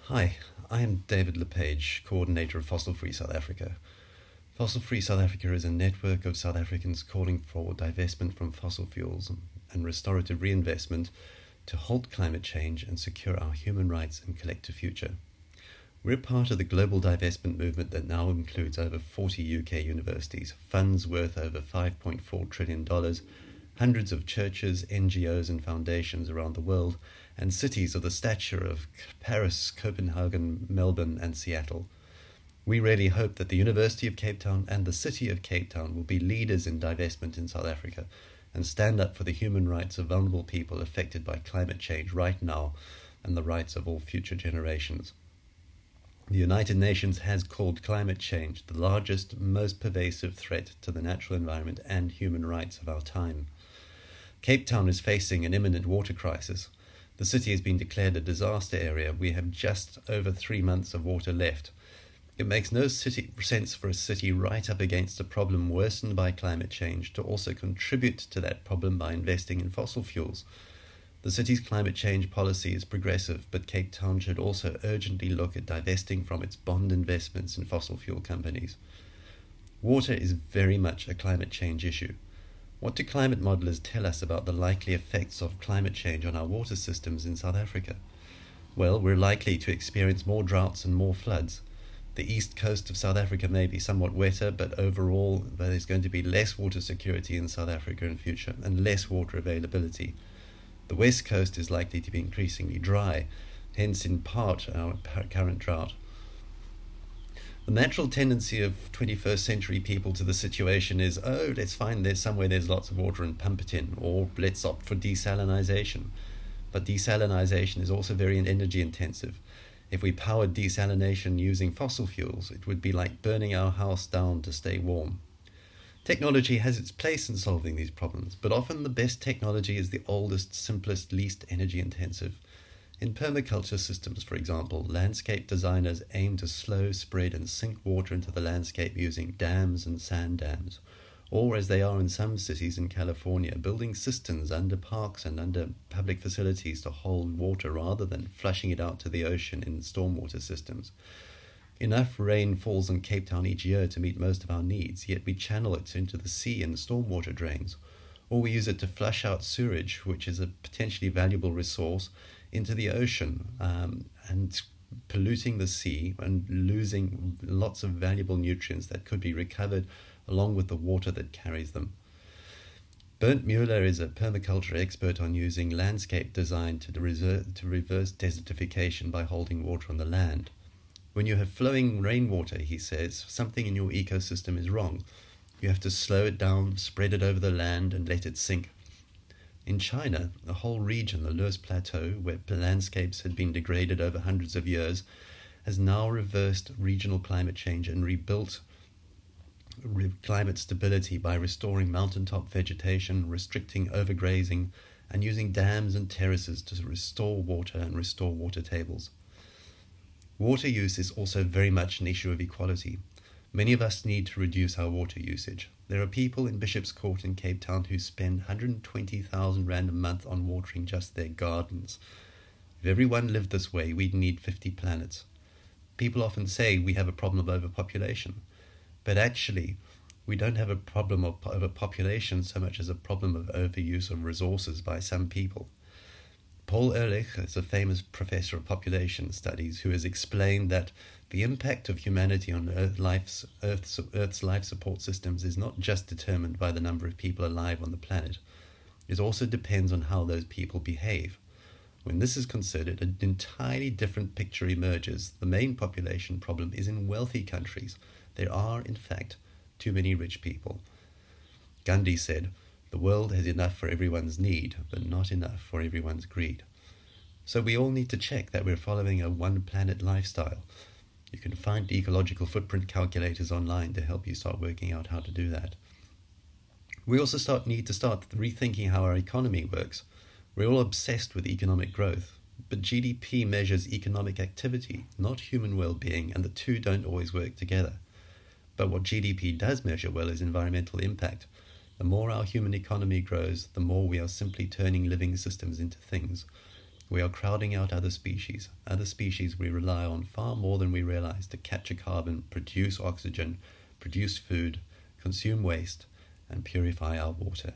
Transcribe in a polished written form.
Hi, I am David Lepage, coordinator of Fossil Free South Africa. Fossil Free South Africa is a network of South Africans calling for divestment from fossil fuels and restorative reinvestment to halt climate change and secure our human rights and collective future. We're part of the global divestment movement that now includes over 40 UK universities, funds worth over $5.4 trillion, hundreds of churches, NGOs and foundations around the world, and cities of the stature of Paris, Copenhagen, Melbourne and Seattle. We really hope that the University of Cape Town and the City of Cape Town will be leaders in divestment in South Africa and stand up for the human rights of vulnerable people affected by climate change right now and the rights of all future generations. The United Nations has called climate change the largest, most pervasive threat to the natural environment and human rights of our time. Cape Town is facing an imminent water crisis. The city has been declared a disaster area. We have just over 3 months of water left. It makes no sense for a city right up against a problem worsened by climate change to also contribute to that problem by investing in fossil fuels. The city's climate change policy is progressive, but Cape Town should also urgently look at divesting from its bond investments in fossil fuel companies. Water is very much a climate change issue. What do climate modelers tell us about the likely effects of climate change on our water systems in South Africa? Well, we're likely to experience more droughts and more floods. The east coast of South Africa may be somewhat wetter, but overall there's going to be less water security in South Africa in future and less water availability. The west coast is likely to be increasingly dry, hence in part our current drought. The natural tendency of 21st century people to the situation is, let's find there's somewhere there's lots of water and pump it in, or let's opt for desalinization. But desalinization is also very energy intensive. If we powered desalination using fossil fuels, it would be like burning our house down to stay warm. Technology has its place in solving these problems, but often the best technology is the oldest, simplest, least energy intensive. In permaculture systems, for example, landscape designers aim to slow, spread and sink water into the landscape using dams and sand dams, or as they are in some cities in California, building cisterns under parks and under public facilities to hold water rather than flushing it out to the ocean in stormwater systems. Enough rain falls on Cape Town each year to meet most of our needs, yet we channel it into the sea and stormwater drains, or we use it to flush out sewage, which is a potentially valuable resource, into the ocean and polluting the sea and losing lots of valuable nutrients that could be recovered along with the water that carries them. Bernd Mueller is a permaculture expert on using landscape design to reverse desertification by holding water on the land. When you have flowing rainwater, he says, something in your ecosystem is wrong. You have to slow it down, spread it over the land and let it sink. In China, a whole region, the Loess Plateau, where landscapes had been degraded over hundreds of years, has now reversed regional climate change and rebuilt climate stability by restoring mountaintop vegetation, restricting overgrazing, and using dams and terraces to restore water and restore water tables. Water use is also very much an issue of equality. Many of us need to reduce our water usage. There are people in Bishop's Court in Cape Town who spend 120,000 rand a month on watering just their gardens. If everyone lived this way, we'd need 50 planets. People often say we have a problem of overpopulation, but actually we don't have a problem of overpopulation so much as a problem of overuse of resources by some people. Paul Ehrlich is a famous professor of population studies who has explained that the impact of humanity on Earth's life support systems is not just determined by the number of people alive on the planet. It also depends on how those people behave. When this is considered, an entirely different picture emerges. The main population problem is in wealthy countries. There are, in fact, too many rich people. Gandhi said, "The world has enough for everyone's need, but not enough for everyone's greed." So we all need to check that we're following a one-planet lifestyle. You can find ecological footprint calculators online to help you start working out how to do that. We also need to start rethinking how our economy works. We're all obsessed with economic growth, but GDP measures economic activity, not human well-being, and the two don't always work together. But what GDP does measure well is environmental impact. The more our human economy grows, the more we are simply turning living systems into things. We are crowding out other species we rely on far more than we realize to capture carbon, produce oxygen, produce food, consume waste, and purify our water.